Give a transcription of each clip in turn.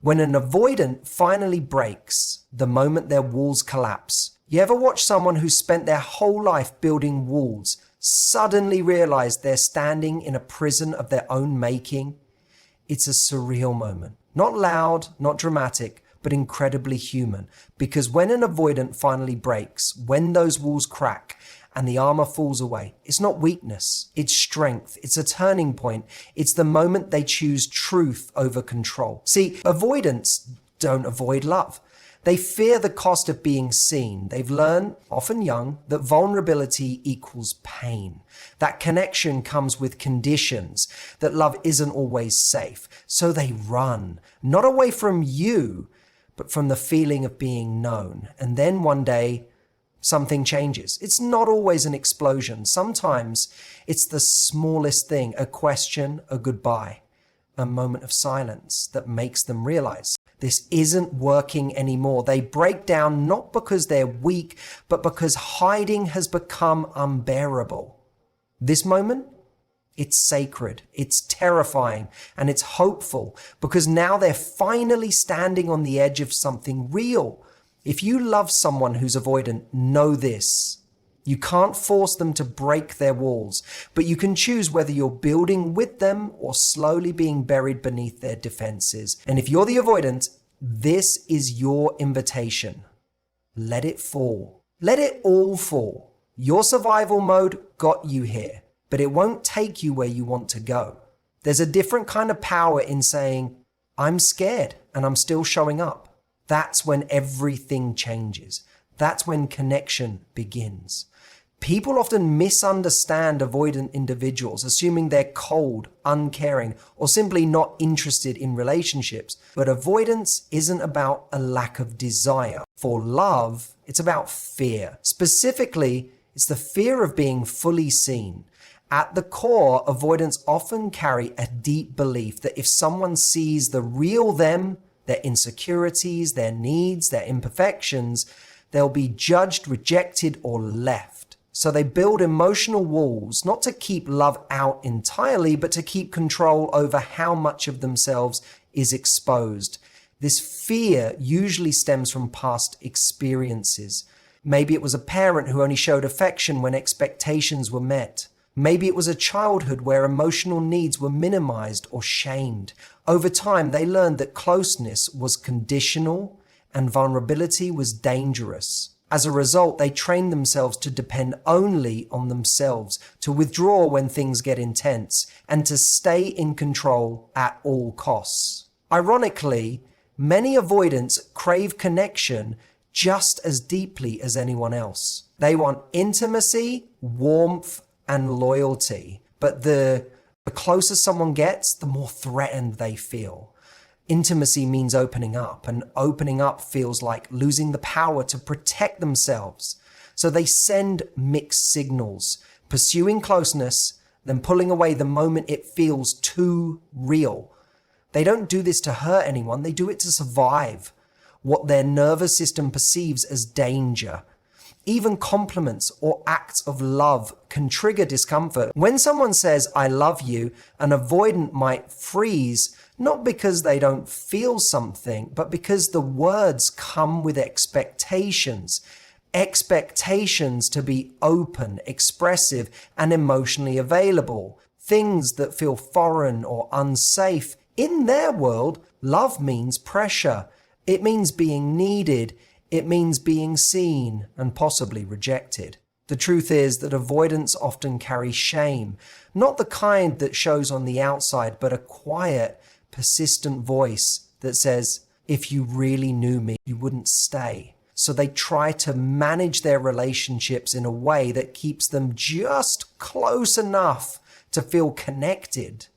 When an avoidant finally breaks, the moment their walls collapse. You ever watch someone who spent their whole life building walls suddenly realize they're standing in a prison of their own making? It's a surreal moment. Not loud, not dramatic, but incredibly human. Because when an avoidant finally breaks, when those walls crack and the armor falls away, it's not weakness, it's strength, it's a turning point. It's the moment they choose truth over control. See, avoidants don't avoid love. They fear the cost of being seen. They've learned, often young, that vulnerability equals pain. That connection comes with conditions, that love isn't always safe. So they run, not away from you, but from the feeling of being known. And then one day, something changes. It's not always an explosion. Sometimes it's the smallest thing, a question, a goodbye, a moment of silence that makes them realize this isn't working anymore. They break down not because they're weak, but because hiding has become unbearable. This moment, it's sacred, it's terrifying, and it's hopeful because now they're finally standing on the edge of something real. If you love someone who's avoidant, know this. You can't force them to break their walls, but you can choose whether you're building with them or slowly being buried beneath their defenses. And if you're the avoidant, this is your invitation. Let it fall. Let it all fall. Your survival mode got you here, but it won't take you where you want to go. There's a different kind of power in saying, I'm scared and I'm still showing up. That's when everything changes. That's when connection begins. People often misunderstand avoidant individuals, assuming they're cold, uncaring, or simply not interested in relationships. But avoidance isn't about a lack of desire. For love, it's about fear. Specifically, it's the fear of being fully seen. At the core, avoidants often carry a deep belief that if someone sees the real them, their insecurities, their needs, their imperfections, they'll be judged, rejected, or left. So they build emotional walls, not to keep love out entirely, but to keep control over how much of themselves is exposed. This fear usually stems from past experiences. Maybe it was a parent who only showed affection when expectations were met. Maybe it was a childhood where emotional needs were minimized or shamed. Over time, they learned that closeness was conditional and vulnerability was dangerous. As a result, they trained themselves to depend only on themselves, to withdraw when things get intense, and to stay in control at all costs. Ironically, many avoidants crave connection just as deeply as anyone else. They want intimacy, warmth, and loyalty. But the closer someone gets, the more threatened they feel. Intimacy means opening up, and opening up feels like losing the power to protect themselves. So they send mixed signals, pursuing closeness, then pulling away the moment it feels too real. They don't do this to hurt anyone, they do it to survive what their nervous system perceives as danger. Even compliments or acts of love can trigger discomfort. When someone says, I love you, an avoidant might freeze, not because they don't feel something, but because the words come with expectations. Expectations to be open, expressive, and emotionally available. Things that feel foreign or unsafe. In their world, love means pressure. It means being needed. It means being seen and possibly rejected. The truth is that avoidants often carry shame, not the kind that shows on the outside, but a quiet, persistent voice that says, if you really knew me, you wouldn't stay. So they try to manage their relationships in a way that keeps them just close enough to feel connected,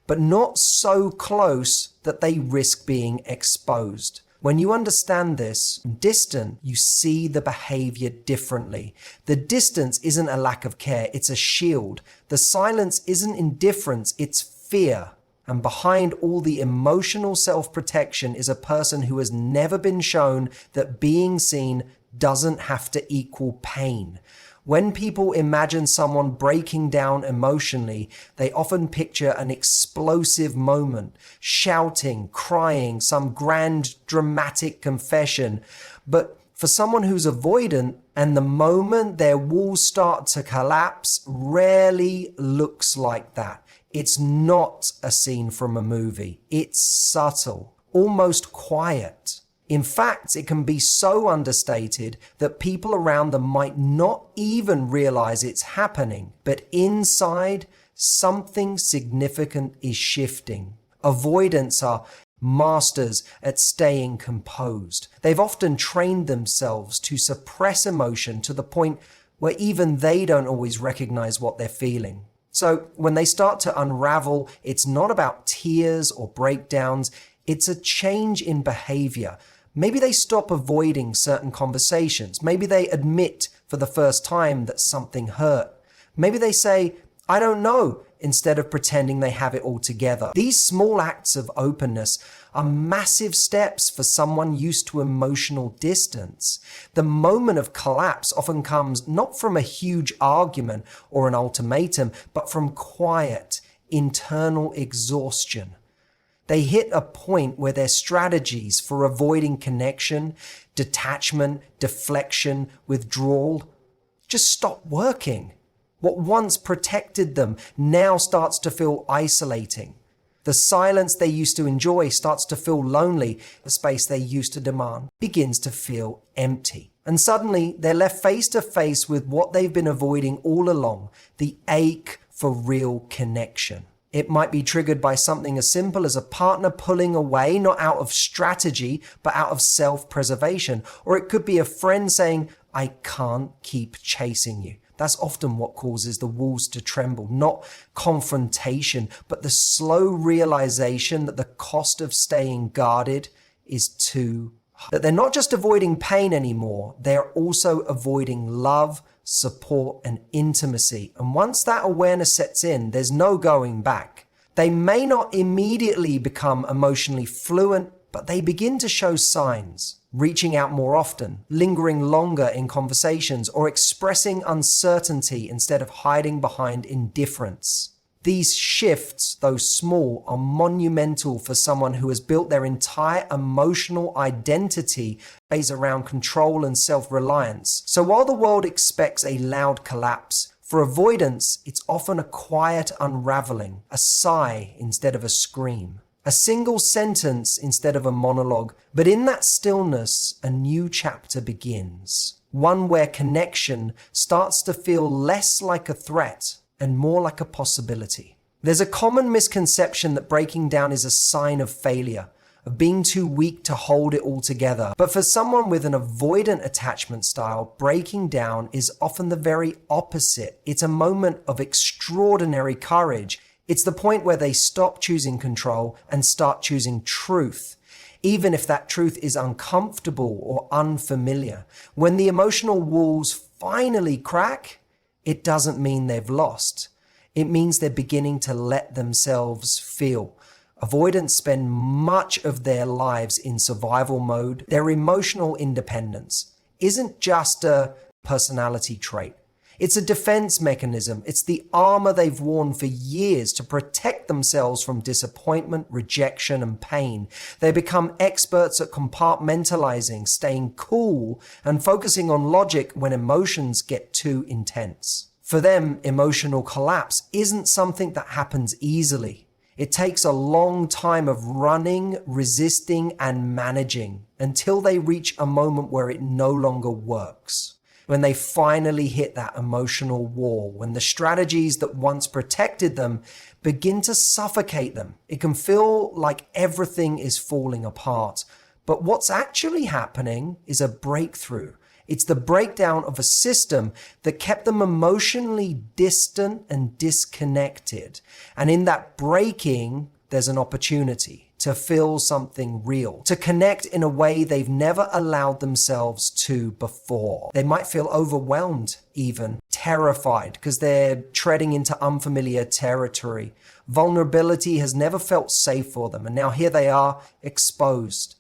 but not so close that they risk being exposed. When you understand this, distant, you see the behavior differently. The distance isn't a lack of care, it's a shield. The silence isn't indifference, it's fear. And behind all the emotional self-protection is a person who has never been shown that being seen doesn't have to equal pain. When people imagine someone breaking down emotionally, they often picture an explosive moment, shouting, crying, some grand dramatic confession. But for someone who's avoidant, and the moment their walls start to collapse rarely looks like that. It's not a scene from a movie. It's subtle, almost quiet. In fact, it can be so understated that people around them might not even realize it's happening, but inside, something significant is shifting. Avoidants are masters at staying composed. They've often trained themselves to suppress emotion to the point where even they don't always recognize what they're feeling. So when they start to unravel, it's not about tears or breakdowns, it's a change in behavior. Maybe they stop avoiding certain conversations. Maybe they admit for the first time that something hurt. Maybe they say, "I don't know," instead of pretending they have it all together. These small acts of openness are massive steps for someone used to emotional distance. The moment of collapse often comes not from a huge argument or an ultimatum, but from quiet, internal exhaustion. They hit a point where their strategies for avoiding connection, detachment, deflection, withdrawal just stop working. What once protected them now starts to feel isolating. The silence they used to enjoy starts to feel lonely. The space they used to demand begins to feel empty. And suddenly they're left face to face with what they've been avoiding all along, the ache for real connection. It might be triggered by something as simple as a partner pulling away, not out of strategy, but out of self-preservation. Or it could be a friend saying, "I can't keep chasing you." That's often what causes the walls to tremble, not confrontation, but the slow realization that the cost of staying guarded is too high. That they're not just avoiding pain anymore, they're also avoiding love, support, and intimacy. And once that awareness sets in, there's no going back. They may not immediately become emotionally fluent, but they begin to show signs. Reaching out more often, lingering longer in conversations, or expressing uncertainty instead of hiding behind indifference. These shifts, though small, are monumental for someone who has built their entire emotional identity based around control and self-reliance. So while the world expects a loud collapse, for avoidance, it's often a quiet unraveling, a sigh instead of a scream. A single sentence instead of a monologue, but in that stillness, a new chapter begins. One where connection starts to feel less like a threat and more like a possibility. There's a common misconception that breaking down is a sign of failure, of being too weak to hold it all together. But for someone with an avoidant attachment style, breaking down is often the very opposite. It's a moment of extraordinary courage. It's the point where they stop choosing control and start choosing truth, even if that truth is uncomfortable or unfamiliar. When the emotional walls finally crack, it doesn't mean they've lost. It means they're beginning to let themselves feel. Avoidants spend much of their lives in survival mode. Their emotional independence isn't just a personality trait. It's a defense mechanism. It's the armor they've worn for years to protect themselves from disappointment, rejection, and pain. They become experts at compartmentalizing, staying cool, and focusing on logic when emotions get too intense. For them, emotional collapse isn't something that happens easily. It takes a long time of running, resisting, and managing until they reach a moment where it no longer works. When they finally hit that emotional wall, when the strategies that once protected them begin to suffocate them. It can feel like everything is falling apart. But what's actually happening is a breakthrough. It's the breakdown of a system that kept them emotionally distant and disconnected. And in that breaking, there's an opportunity to feel something real, to connect in a way they've never allowed themselves to before. They might feel overwhelmed, even terrified, because they're treading into unfamiliar territory. Vulnerability has never felt safe for them, and now here they are, exposed,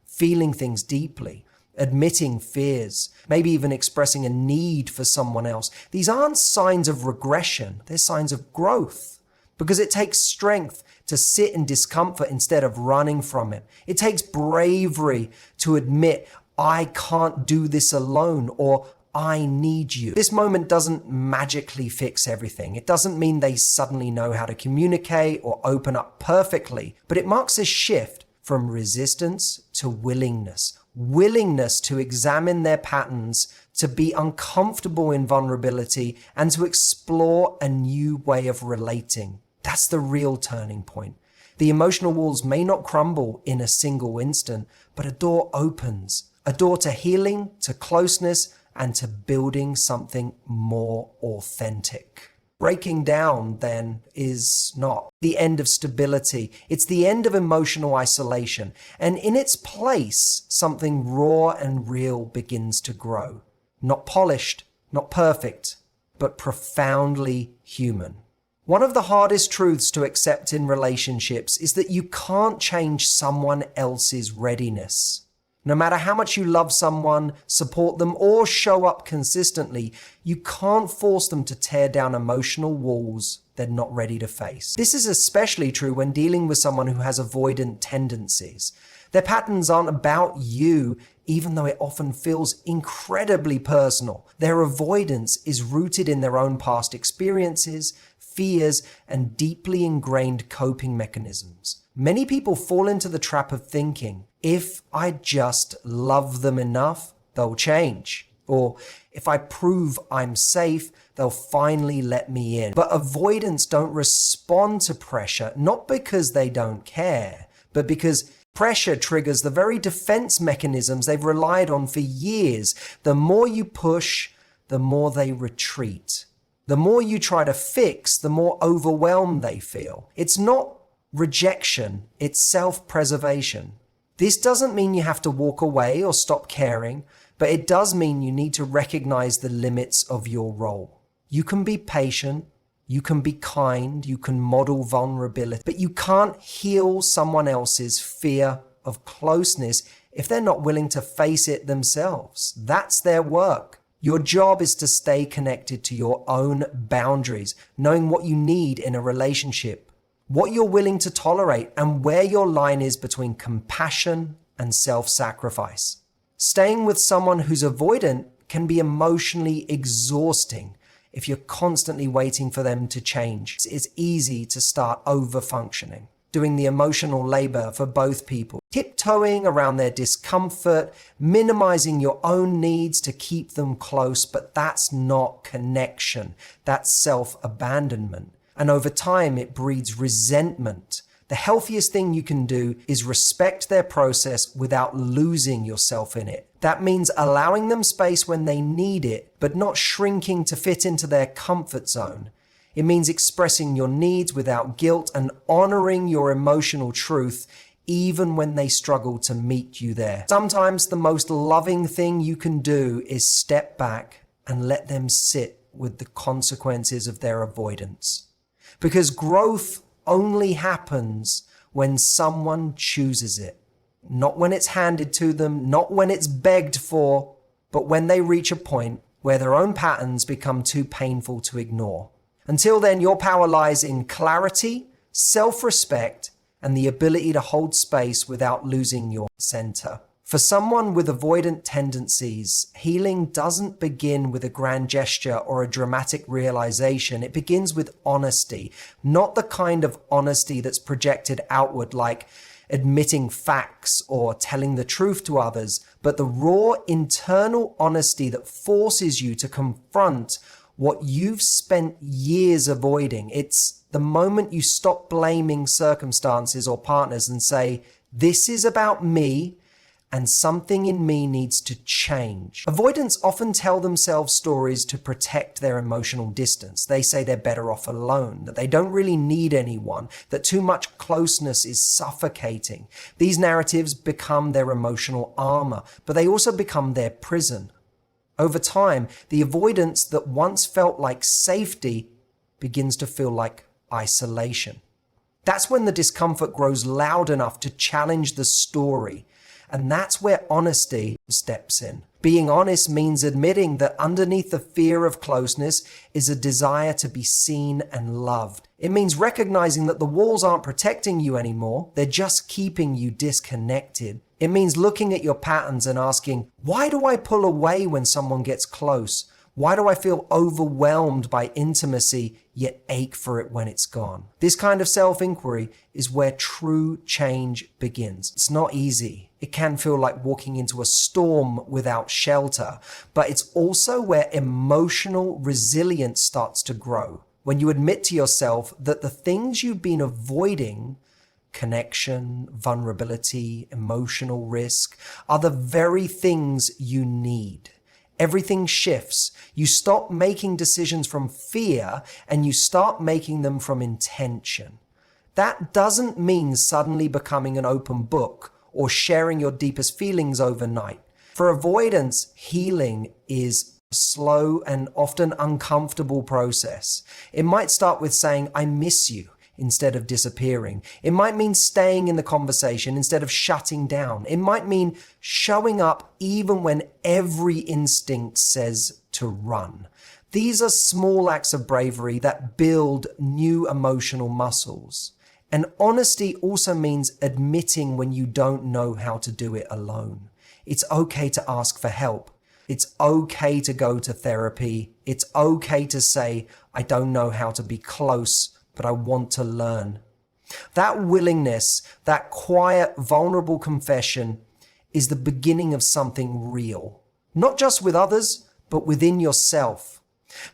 feeling things deeply. admitting fears, maybe even expressing a need for someone else. These aren't signs of regression, they're signs of growth. Because it takes strength to sit in discomfort instead of running from it. It takes bravery to admit, I can't do this alone, or I need you. This moment doesn't magically fix everything. It doesn't mean they suddenly know how to communicate or open up perfectly, but it marks a shift from resistance to willingness. Willingness to examine their patterns, to be uncomfortable in vulnerability, and to explore a new way of relating. That's the real turning point. The emotional walls may not crumble in a single instant, but a door opens. A door to healing, to closeness, and to building something more authentic. Breaking down, then, is not the end of stability. It's the end of emotional isolation. And in its place, something raw and real begins to grow. Not polished, not perfect, but profoundly human. One of the hardest truths to accept in relationships is that you can't change someone else's readiness. No matter how much you love someone, support them, or show up consistently, you can't force them to tear down emotional walls they're not ready to face. This is especially true when dealing with someone who has avoidant tendencies. Their patterns aren't about you, even though it often feels incredibly personal. Their avoidance is rooted in their own past experiences, fears, and deeply ingrained coping mechanisms. Many people fall into the trap of thinking, if I just love them enough, they'll change. Or if I prove I'm safe, they'll finally let me in. But avoidants don't respond to pressure, not because they don't care, but because pressure triggers the very defense mechanisms they've relied on for years. The more you push, the more they retreat. The more you try to fix, the more overwhelmed they feel. It's not rejection, it's self-preservation. This doesn't mean you have to walk away or stop caring, but it does mean you need to recognize the limits of your role. You can be patient, you can be kind, you can model vulnerability, but you can't heal someone else's fear of closeness if they're not willing to face it themselves. That's their work. Your job is to stay connected to your own boundaries, knowing what you need in a relationship, what you're willing to tolerate, and where your line is between compassion and self-sacrifice. Staying with someone who's avoidant can be emotionally exhausting if you're constantly waiting for them to change. It's easy to start over-functioning, doing the emotional labor for both people, tiptoeing around their discomfort, minimizing your own needs to keep them close, but that's not connection. That's self-abandonment. And over time, it breeds resentment. The healthiest thing you can do is respect their process without losing yourself in it. That means allowing them space when they need it, but not shrinking to fit into their comfort zone. It means expressing your needs without guilt and honoring your emotional truth, even when they struggle to meet you there. Sometimes the most loving thing you can do is step back and let them sit with the consequences of their avoidance. Because growth only happens when someone chooses it. Not when it's handed to them, not when it's begged for, but when they reach a point where their own patterns become too painful to ignore. Until then, your power lies in clarity, self-respect, and the ability to hold space without losing your center. For someone with avoidant tendencies, healing doesn't begin with a grand gesture or a dramatic realization. It begins with honesty, not the kind of honesty that's projected outward like admitting facts or telling the truth to others, but the raw internal honesty that forces you to confront what you've spent years avoiding. It's the moment you stop blaming circumstances or partners and say, this is about me, and something in me needs to change. Avoidants often tell themselves stories to protect their emotional distance. They say they're better off alone, that they don't really need anyone, that too much closeness is suffocating. These narratives become their emotional armor, but they also become their prison. Over time, the avoidance that once felt like safety begins to feel like isolation. That's when the discomfort grows loud enough to challenge the story. And that's where honesty steps in. Being honest means admitting that underneath the fear of closeness is a desire to be seen and loved. It means recognizing that the walls aren't protecting you anymore, they're just keeping you disconnected. It means looking at your patterns and asking, why do I pull away when someone gets close? Why do I feel overwhelmed by intimacy yet ache for it when it's gone? This kind of self-inquiry is where true change begins. It's not easy. It can feel like walking into a storm without shelter, but it's also where emotional resilience starts to grow. When you admit to yourself that the things you've been avoiding, connection, vulnerability, emotional risk, are the very things you need. Everything shifts. You stop making decisions from fear and you start making them from intention. That doesn't mean suddenly becoming an open book or sharing your deepest feelings overnight. For avoidance, healing is a slow and often uncomfortable process. It might start with saying, I miss you, instead of disappearing. It might mean staying in the conversation instead of shutting down. It might mean showing up even when every instinct says to run. These are small acts of bravery that build new emotional muscles. And honesty also means admitting when you don't know how to do it alone. It's okay to ask for help. It's okay to go to therapy. It's okay to say, I don't know how to be close, but I want to learn. That willingness, that quiet, vulnerable confession is the beginning of something real. Not just with others, but within yourself.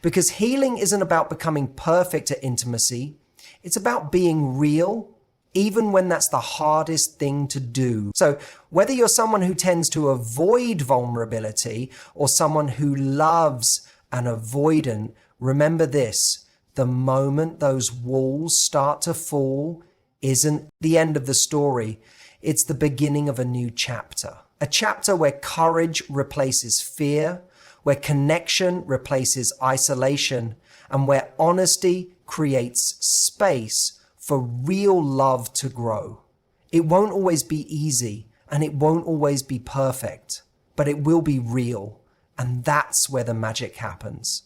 Because healing isn't about becoming perfect at intimacy. It's about being real, even when that's the hardest thing to do. So whether you're someone who tends to avoid vulnerability or someone who loves an avoidant, remember this. The moment those walls start to fall isn't the end of the story. It's the beginning of a new chapter. A chapter where courage replaces fear, where connection replaces isolation, and where honesty creates space for real love to grow. It won't always be easy, and it won't always be perfect, but it will be real, and that's where the magic happens.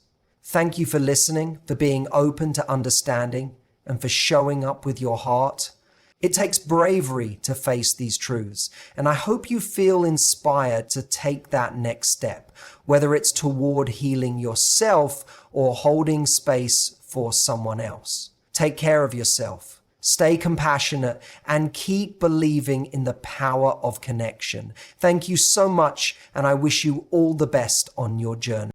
Thank you for listening, for being open to understanding, and for showing up with your heart. It takes bravery to face these truths, and I hope you feel inspired to take that next step, whether it's toward healing yourself or holding space for someone else. Take care of yourself, stay compassionate, and keep believing in the power of connection. Thank you so much, and I wish you all the best on your journey.